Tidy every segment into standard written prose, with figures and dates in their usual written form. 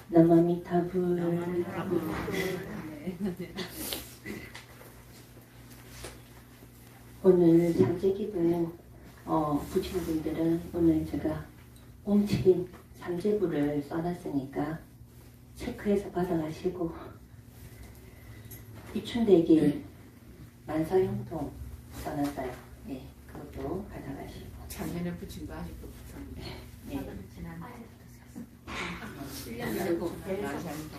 나마미타불. 오늘 삼재기분 부친 분들은 오늘 제가 옹치린 삼재부를 써놨으니까 체크해서 받아가시고, 입춘대길 만사형통 써놨어요. 네, 그것도 받아가시고. 작년에 부친 거 아직도 붙었는데. 네. 네.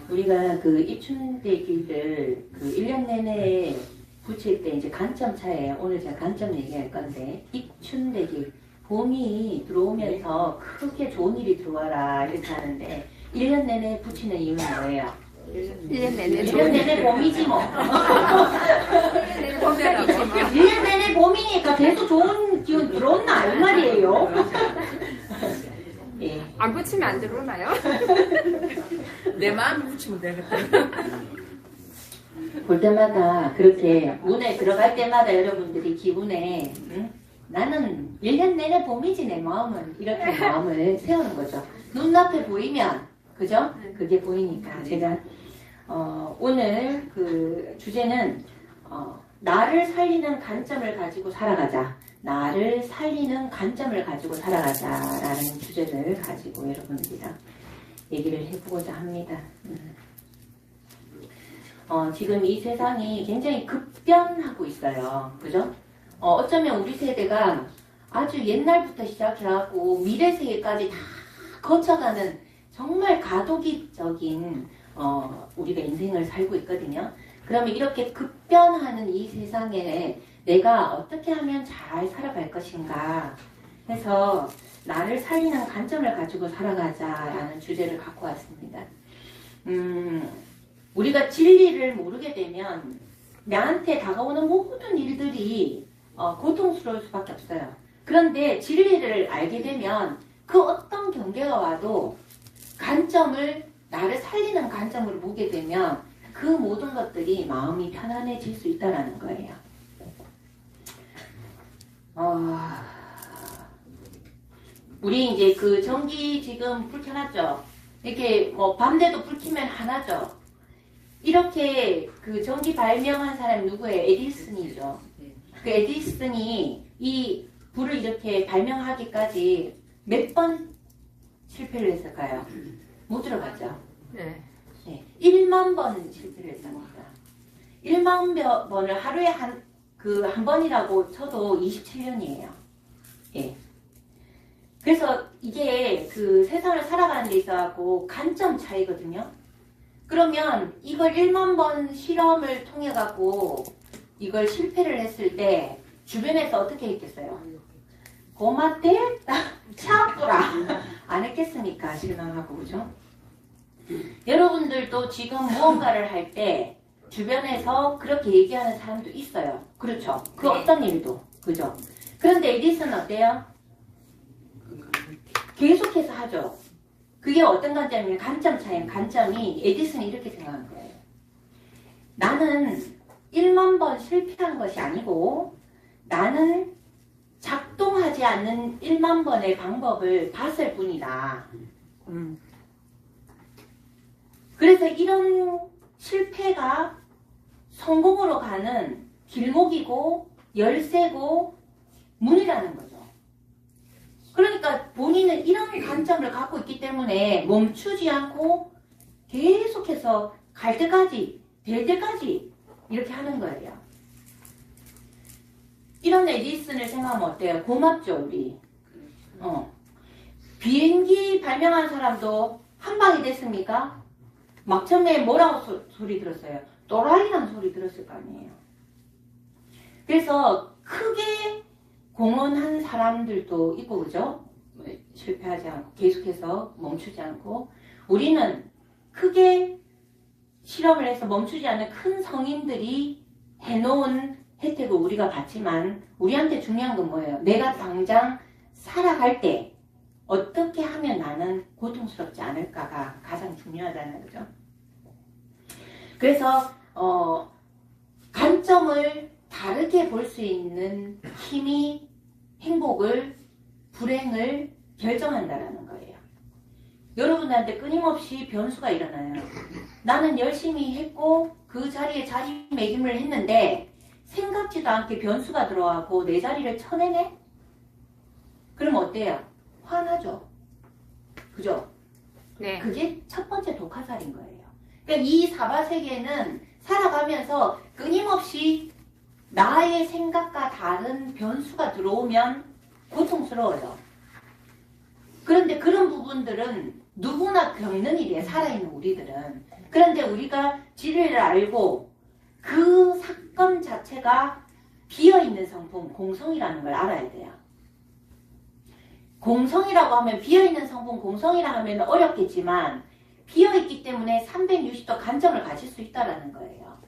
우리가 그 입춘대길들 그 1년 내내 붙일 때 이제 관점 차예요. 오늘 제가 관점 얘기할 건데, 입춘대길 봄이 들어오면서 크게 좋은 일이 들어와라 이렇게 하는데, 1년 내내 붙이는 이유는 뭐예요? 1년 내내 1년 내내 봄이지 뭐. 1년 내내 봄이니까 계속 좋은 기운 들어온나 이 말이에요. 예. 안 붙이면 안 들어오나요? 내 마음이 붙이면 되겠다. 볼 때마다 그렇게 문에 들어갈 때마다 여러분들이 기분에 나는 1년 내내 봄이지 내 마음은, 이렇게 마음을 세우는 거죠. 눈앞에 보이면, 그죠? 그게 보이니까 제가 오늘 그 주제는 나를 살리는 관점을 가지고 살아가자. 나를 살리는 관점을 가지고 살아가자라는 주제를 가지고 여러분들이랑 얘기를 해보고자 합니다. 지금 이 세상이 굉장히 급변하고 있어요. 그죠? 어쩌면 우리 세대가 아주 옛날부터 시작해갖고 미래 세계까지 다 거쳐가는 정말 가도기적인 우리가 인생을 살고 있거든요. 그러면 이렇게 급변하는 이 세상에 내가 어떻게 하면 잘 살아갈 것인가 해서 나를 살리는 관점을 가지고 살아가자라는 주제를 갖고 왔습니다. 우리가 진리를 모르게 되면 나한테 다가오는 모든 일들이 고통스러울 수밖에 없어요. 그런데 진리를 알게 되면 그 어떤 경계가 와도 관점을, 나를 살리는 관점으로 보게 되면 그 모든 것들이 마음이 편안해질 수 있다는 거예요. 우리 이제 그 전기 지금 불 켜놨죠? 이렇게 뭐 밤새도 불 켜면 하나죠? 이렇게 그 전기 발명한 사람이 누구예요? 에디슨이죠. 그 에디슨이 이 불을 이렇게 발명하기까지 몇 번 실패를 했을까요? 못 들어봤죠? 네. 네, 1만 번 실패를 했습니다. 1만 번을 하루에 한 번이라고 쳐도 27년이에요. 예. 그래서 이게 그 세상을 살아가는 데 있어서 관점 차이거든요. 그러면 이걸 1만 번 실험을 통해 갖고 이걸 실패를 했을 때 주변에서 어떻게 했겠어요? 고맙대? 차뿌라 안 했겠습니까? 실망하고, 그죠? 여러분들도 지금 무언가를 할 때 주변에서 그렇게 얘기하는 사람도 있어요. 그렇죠? 그 어떤 일도. 그죠? 그런데 에디슨은 어때요? 계속해서 하죠. 그게 어떤 관점이냐면 관점 차이는, 관점이 에디슨이 이렇게 생각한 거예요. 나는 1만 번 실패한 것이 아니고 나는 작동하지 않는 1만 번의 방법을 봤을 뿐이다. 그래서 이런 실패가 성공으로 가는 길목이고 열쇠고 문이라는 거죠. 그러니까 본인은 이런 관점을 갖고 있기 때문에 멈추지 않고 계속해서 갈 때까지, 될 때까지 이렇게 하는 거예요. 이런 에디슨을 생각하면 어때요? 고맙죠, 우리. 비행기 발명한 사람도 한 방이 됐습니까? 막 처음에 뭐라고 소리 들었어요? 또라이라는 소리 들었을 거 아니에요. 그래서 크게 공헌한 사람들도 있고, 그죠? 실패하지 않고 계속해서 멈추지 않고, 우리는 크게 실험을 해서 멈추지 않는 큰 성인들이 해놓은 혜택을 우리가 받지만 우리한테 중요한 건 뭐예요? 내가 당장 살아갈 때 어떻게 하면 나는 고통스럽지 않을까가 가장 중요하다는 거죠. 그래서 관점을 다르게 볼 수 있는 힘이 행복을, 불행을 결정한다라는 거예요. 여러분 여러분들한테 끊임없이 변수가 일어나요. 나는 열심히 했고 그 자리에 자리매김을 했는데 생각지도 않게 변수가 들어와고 내 자리를 쳐내네? 그럼 어때요? 화나죠. 그죠? 네. 그게 첫 번째 독화살인 거예요. 그러니까 이 사바세계는 살아가면서 끊임없이 나의 생각과 다른 변수가 들어오면 고통스러워요. 그런데 그런 부분들은 누구나 겪는 일이에요. 살아있는 우리들은. 그런데 우리가 진리를 알고 그 사건 자체가 비어있는 성품, 공성이라는 걸 알아야 돼요. 공성이라고 하면 비어있는 성분 공성이라 하면 어렵겠지만 비어있기 때문에 360도 관점을 가질 수 있다는 거예요.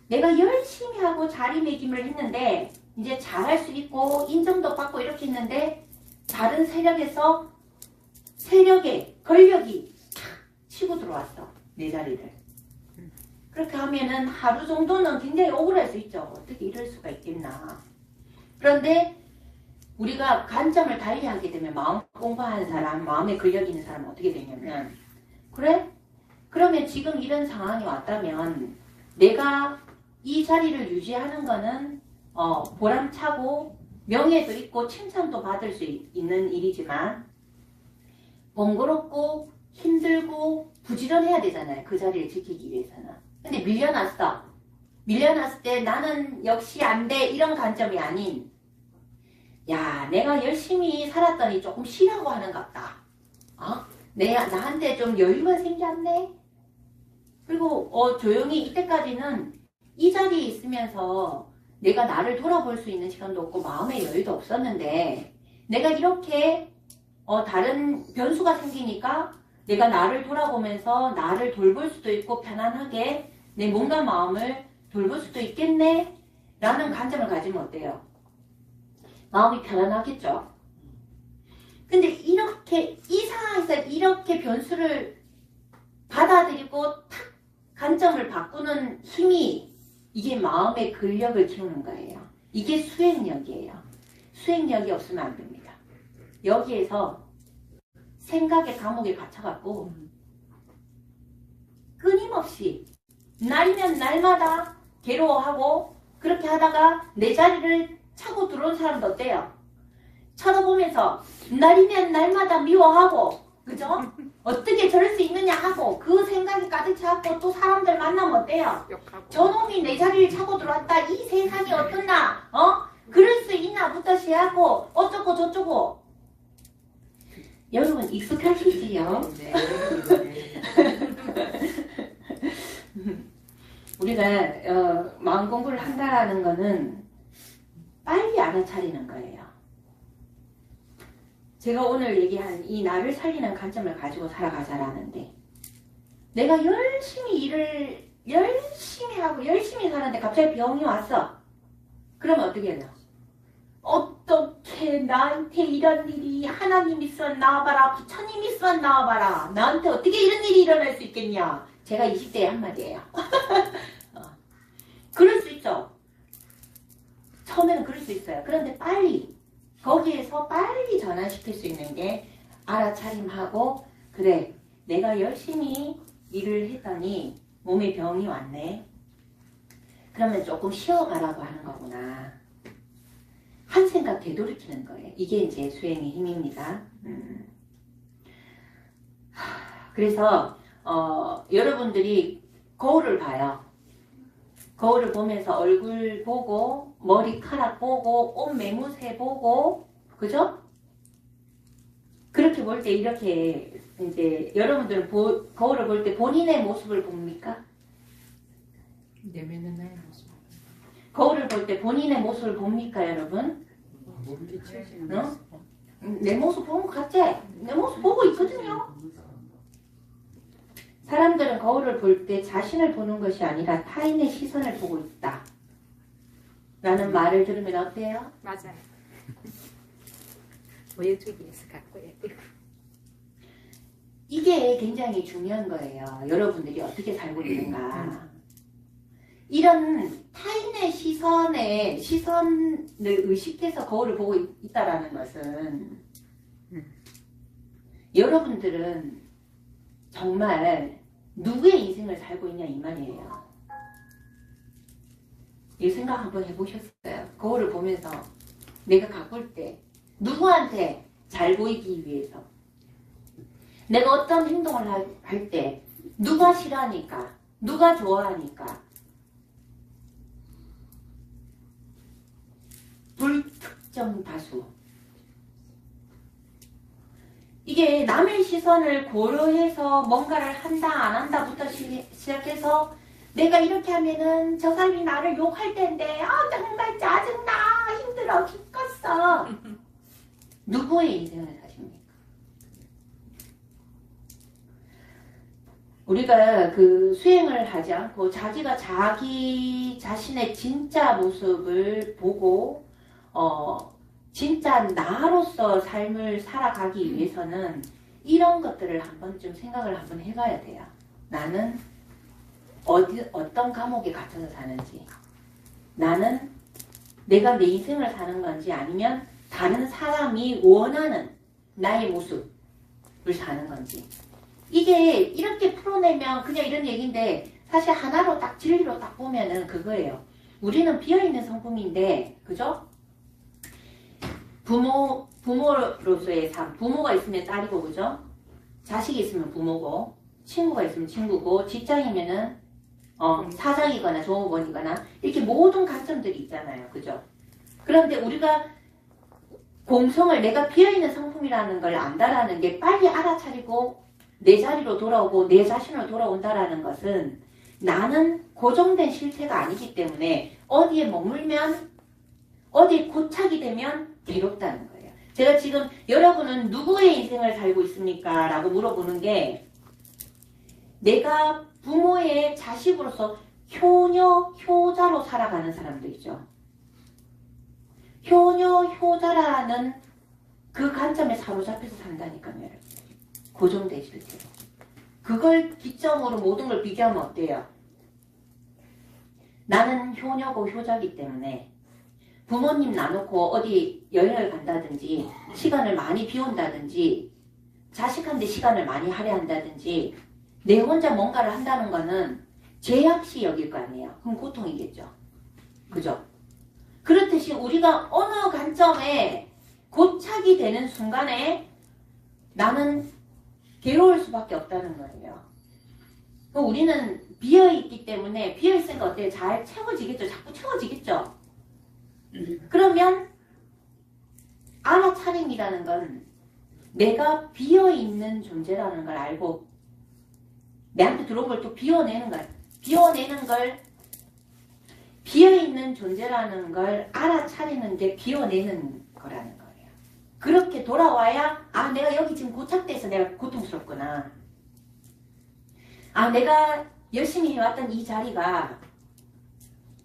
내가 열심히 하고 자리매김을 했는데 이제 잘할 수 있고 인정도 받고 이렇게 했는데 다른 세력에서 세력의 권력이 탁 치고 들어왔어. 내 자리를. 그렇게 하면은 하루 정도는 굉장히 억울할 수 있죠. 어떻게 이럴 수가 있겠나. 그런데 우리가 관점을 달리하게 되면 마음 공부하는 사람, 마음에 근력 있는 사람은 어떻게 되냐면 그래? 그러면 지금 이런 상황이 왔다면 내가 이 자리를 유지하는 거는 보람차고 명예도 있고 칭찬도 받을 수 있는 일이지만 번거롭고 힘들고 부지런해야 되잖아요. 그 자리를 지키기 위해서는. 근데 밀려났어. 밀려났을 때 나는 역시 안 돼. 이런 관점이 아닌 야, 내가 열심히 살았더니 조금 쉬라고 하는갑다. 나한테 좀 여유가 생겼네? 그리고, 조용히 이때까지는 이 자리에 있으면서 내가 나를 돌아볼 수 있는 시간도 없고 마음의 여유도 없었는데 내가 이렇게, 다른 변수가 생기니까 내가 나를 돌아보면서 나를 돌볼 수도 있고 편안하게 내 몸과 마음을 돌볼 수도 있겠네? 라는 관점을 가지면 어때요? 마음이 편안하겠죠. 근데 이렇게 이 상황에서 이렇게 변수를 받아들이고 탁 관점을 바꾸는 힘이 이게 마음의 근력을 키우는 거예요. 이게 수행력이에요. 수행력이 없으면 안 됩니다. 여기에서 생각의 감옥에 갇혀갖고 끊임없이 날이면 날마다 괴로워하고 그렇게 하다가 내 자리를 차고 들어온 사람도 어때요? 쳐다보면서 날이면 날마다 미워하고 그죠? 어떻게 저럴 수 있느냐 하고 그 생각이 가득 차고 또 사람들 만나면 어때요? 욕하고. 저놈이 내 자리를 차고 들어왔다. 이 세상이 어떻나? 그럴 수 있나부터 시작하고 어쩌고 저쩌고. 여러분 익숙하시지요? 네. 우리가 마음 공부를 한다는 거는 빨리 알아차리는 거예요. 제가 오늘 얘기한 이 나를 살리는 관점을 가지고 살아가자라는데 내가 열심히 일을 열심히 하고 열심히 사는데 갑자기 병이 왔어. 그러면 어떻게 해요? 어떻게 나한테 이런 일이 하나님 있어 나와봐라 부처님 있어 나와봐라 나한테 어떻게 이런 일이 일어날 수 있겠냐. 제가 20대의 한마디예요. 그럴 수 있죠. 처음에는 그럴 수 있어요. 그런데 빨리 거기에서 빨리 전환시킬 수 있는 게 알아차림하고 그래 내가 열심히 일을 했더니 몸에 병이 왔네. 그러면 조금 쉬어가라고 하는 거구나. 한 생각 되돌이키는 거예요. 이게 이제 수행의 힘입니다. 그래서 여러분들이 거울을 봐요. 거울을 보면서 얼굴 보고 머리카락 보고 옷 매무새 보고 그죠? 그렇게 볼 때 이렇게 이제 여러분들은 거울을 볼 때 본인의 모습을 봅니까? 내면은 나의 모습. 거울을 볼 때 본인의 모습을 봅니까 여러분? 응? 내 모습 보는 것 같지? 내 모습 보고 있거든요. 사람들은 거울을 볼 때 자신을 보는 것이 아니라 타인의 시선을 보고 있다. 라는 말을 들으면 어때요? 맞아요. 보여주기 위해서 갖고 해야 돼. 이게 굉장히 중요한 거예요. 여러분들이 어떻게 살고 있는가. 이런 타인의 시선을 의식해서 거울을 보고 있다라는 것은 여러분들은 정말 누구의 인생을 살고 있냐 이 말이에요. 이 생각 한번 해보셨어요? 거울을 보면서 내가 가꿀 때 누구한테 잘 보이기 위해서, 내가 어떤 행동을 할 때 누가 싫어하니까, 누가 좋아하니까, 불특정 다수. 이게 남의 시선을 고려해서 뭔가를 한다 안 한다부터 시작해서 내가 이렇게 하면은 저 사람이 나를 욕할 텐데 정말 짜증나 힘들어 죽겠어. 누구의 인생을 사십니까? 우리가 그 수행을 하지 않고 자기가 자기 자신의 진짜 모습을 보고 진짜 나로서 삶을 살아가기 위해서는 이런 것들을 한 번쯤 생각을 한번 해봐야 돼요. 나는 어떤 감옥에 갇혀서 사는지, 나는 내가 내 인생을 사는 건지, 아니면 다른 사람이 원하는 나의 모습을 사는 건지. 이게 이렇게 풀어내면 그냥 이런 얘기인데, 사실 하나로 딱 진리로 딱 보면은 그거예요. 우리는 비어있는 성품인데, 그죠? 부모로서의 삶. 부모가 있으면 딸이고, 그죠? 자식이 있으면 부모고, 친구가 있으면 친구고, 직장이면은 사장이거나 종업원이거나, 이렇게 모든 관점들이 있잖아요. 그죠? 그런데 우리가 공성을, 내가 비어있는 성품이라는 걸 안다라는 게 빨리 알아차리고 내 자리로 돌아오고 내 자신으로 돌아온다라는 것은, 나는 고정된 실체가 아니기 때문에 어디에 머물면, 어디에 고착이 되면 괴롭다는 거예요. 제가 지금 여러분은 누구의 인생을 살고 있습니까? 라고 물어보는 게, 내가 부모의 자식으로서 효녀, 효자로 살아가는 사람들이죠. 효녀, 효자라는 그 관점에 사로잡혀서 산다니까요. 고정된 실체로. 그걸 기점으로 모든 걸 비교하면 어때요? 나는 효녀고 효자이기 때문에 부모님 놔놓고 어디 여행을 간다든지, 시간을 많이 비운다든지, 자식한테 시간을 많이 할애한다든지, 내 혼자 뭔가를 한다는 거는 제약시 여길 거 아니에요. 그럼 고통이겠죠. 그죠? 그렇듯이 우리가 어느 관점에 고착이 되는 순간에 나는 괴로울 수밖에 없다는 거예요. 우리는 비어있기 때문에, 비어있으니까 어때요? 잘 채워지겠죠. 자꾸 채워지겠죠. 그러면 알아차림이라는 건 내가 비어있는 존재라는 걸 알고 내한테 들어온 걸 또 비워내는 거야. 비어있는 존재라는 걸 알아차리는 게 비워내는 거라는 거예요. 그렇게 돌아와야, 내가 여기 지금 고착돼서 내가 고통스럽구나. 내가 열심히 해왔던 이 자리가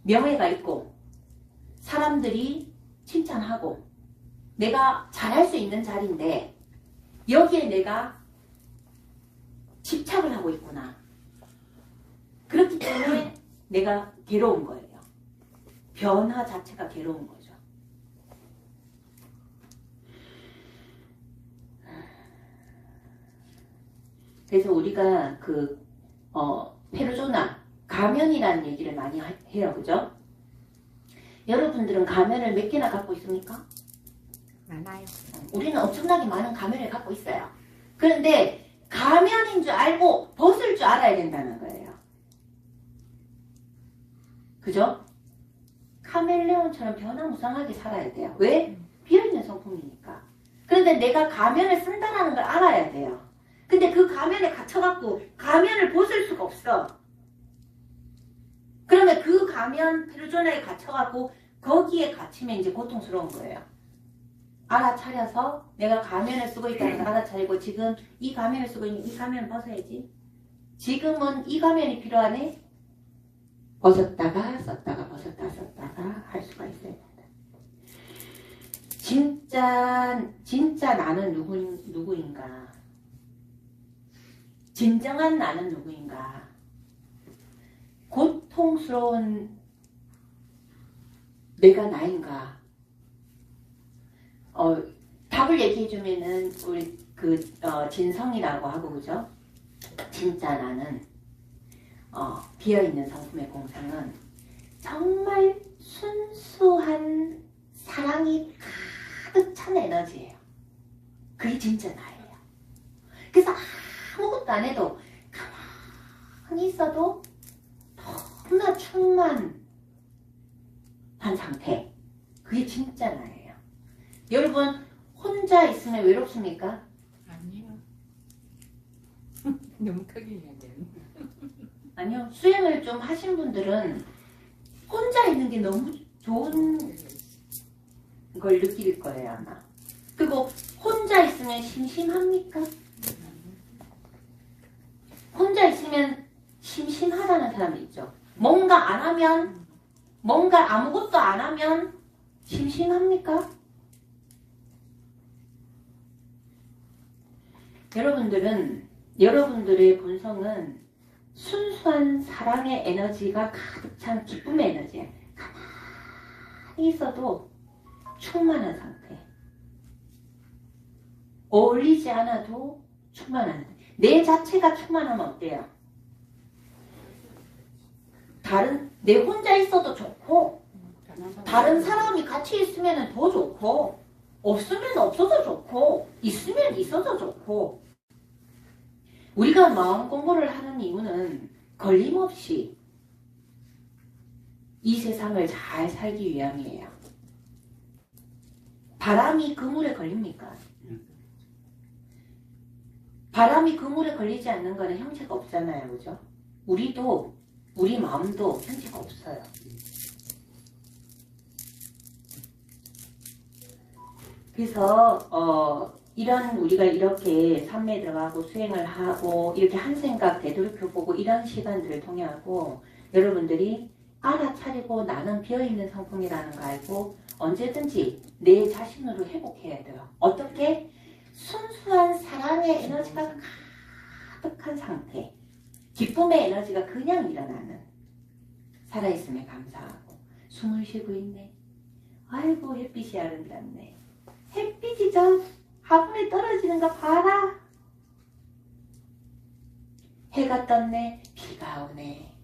명예가 있고 사람들이 칭찬하고 내가 잘할 수 있는 자리인데 여기에 내가 집착을 하고 있구나. 그렇기 때문에 내가 괴로운 거예요. 변화 자체가 괴로운 거죠. 그래서 우리가 페르소나, 가면이라는 얘기를 많이 해요. 그죠? 여러분들은 가면을 몇 개나 갖고 있습니까? 많아요. 우리는 엄청나게 많은 가면을 갖고 있어요. 그런데 가면인 줄 알고 벗을 줄 알아야 된다는 거예요. 그죠? 카멜레온처럼 변화무쌍하게 살아야 돼요. 왜? 비어있는 성품이니까. 그런데 내가 가면을 쓴다는 걸 알아야 돼요. 근데 그 가면에 갇혀갖고 가면을 벗을 수가 없어. 그러면 그 가면 페르소나에 갇혀갖고 거기에 갇히면 이제 고통스러운 거예요. 알아차려서 내가 가면을 쓰고 있다는 걸 알아차리고, 지금 이 가면을 쓰고 있는 이 가면을 벗어야지. 지금은 이 가면이 필요하네. 벗었다가 썼다가 벗었다가 썼다가 할 수가 있어야 된다. 진짜 나는 누구인가? 진정한 나는 누구인가? 고통스러운 내가 나인가? 답을 얘기해주면은 우리 진성이라고 하고, 그죠? 진짜 나는, 비어있는 성품의 공상은 정말 순수한 사랑이 가득 찬 에너지예요. 그게 진짜 나예요. 그래서 아무것도 안 해도 가만히 있어도 너무나 충만한 상태. 그게 진짜 나예요. 여러분 혼자 있으면 외롭습니까? 아니요. 너무 크게 이야기해. 아니요. 수행을 좀 하신 분들은 혼자 있는 게 너무 좋은 걸 느낄 거예요, 아마. 그리고 혼자 있으면 심심합니까? 혼자 있으면 심심하다는 사람이 있죠. 뭔가 안 하면, 뭔가 아무것도 안 하면 심심합니까? 여러분들의 본성은 순수한 사랑의 에너지가 가득 찬 기쁨의 에너지예요. 가만히 있어도 충만한 상태. 어울리지 않아도 충만한 상태. 내 자체가 충만하면 어때요? 내 혼자 있어도 좋고, 다른 사람이 같이 있으면 더 좋고, 없으면 없어도 좋고, 있으면 있어도 좋고. 우리가 마음 공부를 하는 이유는 걸림없이 이 세상을 잘 살기 위함이에요. 바람이 그물에 걸립니까? 바람이 그물에 걸리지 않는 거는 형체가 없잖아요. 그죠? 우리 마음도 형체가 없어요. 그래서 우리가 이렇게 삶에 들어가고 수행을 하고 이렇게 한 생각 되돌이켜보고 이런 시간들을 통해 하고 여러분들이 알아차리고 나는 비어있는 성품이라는 거 알고 언제든지 내 자신으로 회복해야 돼요. 어떻게? 순수한 사랑의 에너지가 가득한 상태, 기쁨의 에너지가 그냥 일어나는, 살아있음에 감사하고 숨을 쉬고 있네. 아이고 햇빛이 아름답네. 햇빛이 저 화분에 떨어지는 거 봐라. 해가 떴네. 비가 오네.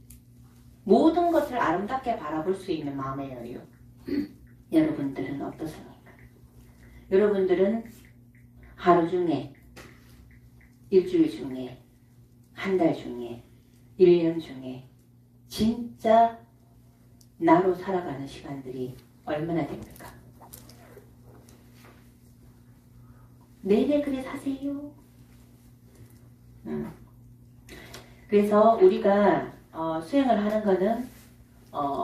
모든 것을 아름답게 바라볼 수 있는 마음의 여유. 여러분들은 어떻습니까? 여러분들은 하루 중에, 일주일 중에, 한 달 중에, 1년 중에 진짜 나로 살아가는 시간들이 얼마나 됩니까? 내내 그래 사세요. 그래서 우리가 수행을 하는 거는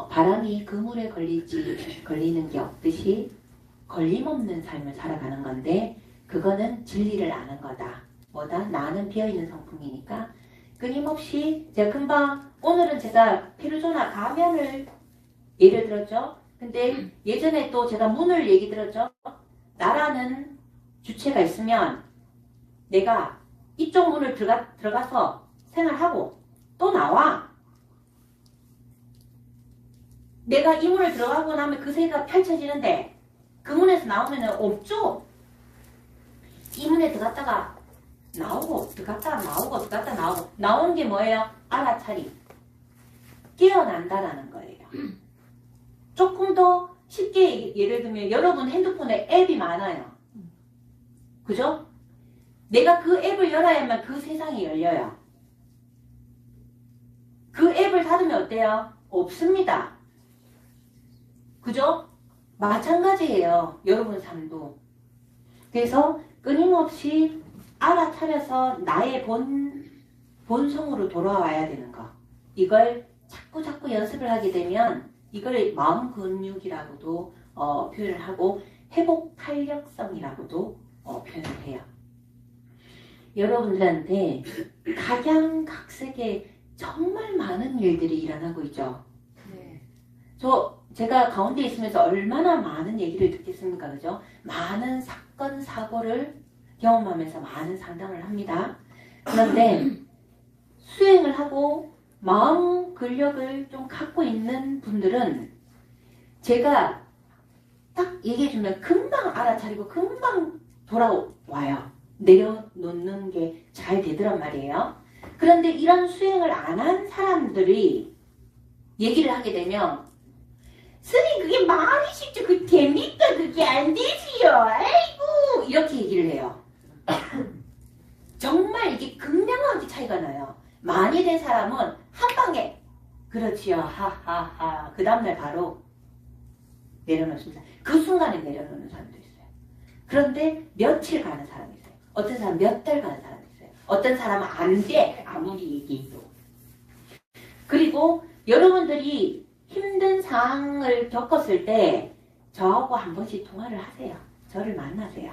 바람이 그물에 걸리는 게 없듯이 걸림없는 삶을 살아가는 건데 그거는 진리를 아는 거다. 뭐다? 나는 비어있는 성품이니까 끊임없이 제가 금방 오늘은 제가 페루조나 가면을 예를 들었죠. 근데 예전에 또 제가 문을 얘기 들었죠. 나라는 주체가 있으면 내가 이쪽 문을 들어가서 생활하고 또 나와. 내가 이 문을 들어가고 나면 그 세계가 펼쳐지는데 그 문에서 나오면 없죠. 이 문에 들어갔다가 나오고 들어갔다가 나오고 들어갔다가 나오고 나오는 게 뭐예요? 알아차림. 깨어난다라는 거예요. 조금 더 쉽게 예를 들면 여러분 핸드폰에 앱이 많아요. 그죠? 내가 그 앱을 열어야만 그 세상이 열려요. 그 앱을 닫으면 어때요? 없습니다. 그죠? 마찬가지예요. 여러분 삶도. 그래서 끊임없이 알아차려서 나의 본성으로 돌아와야 되는 거. 이걸 자꾸 연습을 하게 되면 이걸 마음 근육이라고도 표현을 하고 회복 탄력성이라고도 표현을 해요. 여러분들한테 각양각색의 정말 많은 일들이 일어나고 있죠. 네. 제가 가운데 있으면서 얼마나 많은 얘기를 듣겠습니까? 그죠? 많은 사건, 사고를 경험하면서 많은 상담을 합니다. 그런데 수행을 하고 마음 근력을 좀 갖고 있는 분들은 제가 딱 얘기해주면 금방 알아차리고 금방 돌아와요. 내려놓는 게 잘 되더란 말이에요. 그런데 이런 수행을 안 한 사람들이 얘기를 하게 되면 스님 그게 말이 쉽죠. 그 됩니까? 그게 안 되지요. 아이고 이렇게 얘기를 해요. 정말 이게 극명하게 차이가 나요. 많이 된 사람은 한 방에 그렇지요. 하하하. 그 다음날 바로 내려놓습니다. 그 순간에 내려놓는 사람도 있어요. 그런데 며칠 가는 사람이 있어요. 어떤 사람 몇 달 가는 사람이 있어요. 어떤 사람은 안 돼. 아무리 얘기해도. 그리고 여러분들이 힘든 상황을 겪었을 때 저하고 한 번씩 통화를 하세요. 저를 만나세요.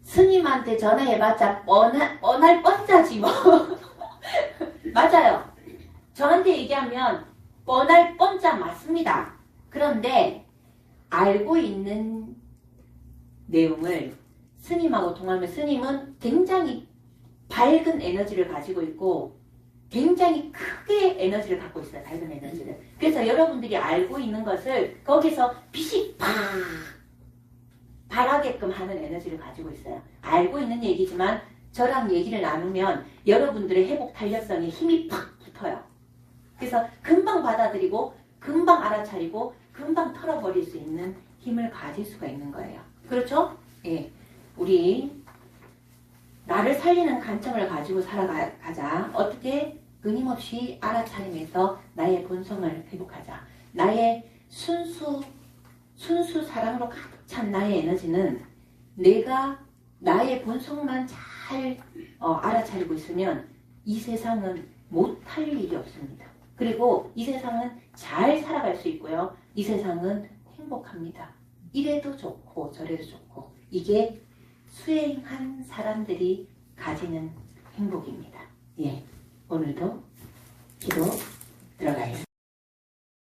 스님한테 전화해봤자 뻔할 뻔자지 뭐. 맞아요. 저한테 얘기하면 뻔할 뻔자 맞습니다. 그런데 알고 있는 내용을 스님하고 통하면 스님은 굉장히 밝은 에너지를 가지고 있고 굉장히 크게 에너지를 갖고 있어요. 밝은 에너지를. 그래서 여러분들이 알고 있는 것을 거기서 빛이 팍 발하게끔 하는 에너지를 가지고 있어요. 알고 있는 얘기지만 저랑 얘기를 나누면 여러분들의 회복 탄력성에 힘이 팍 붙어요. 그래서 금방 받아들이고 금방 알아차리고 금방 털어버릴 수 있는 힘을 가질 수가 있는 거예요. 그렇죠? 예. 우리 나를 살리는 관점을 가지고 살아가자. 어떻게? 끊임없이 알아차리면서 나의 본성을 회복하자. 나의 순수 사랑으로 가득 찬 나의 에너지는 내가 나의 본성만 잘 알아차리고 있으면 이 세상은 못할 일이 없습니다. 그리고 이 세상은 잘 살아갈 수 있고요. 이 세상은 행복합니다. 이래도 좋고 저래도 좋고 이게 수행한 사람들이 가지는 행복입니다. 예, 오늘도 기도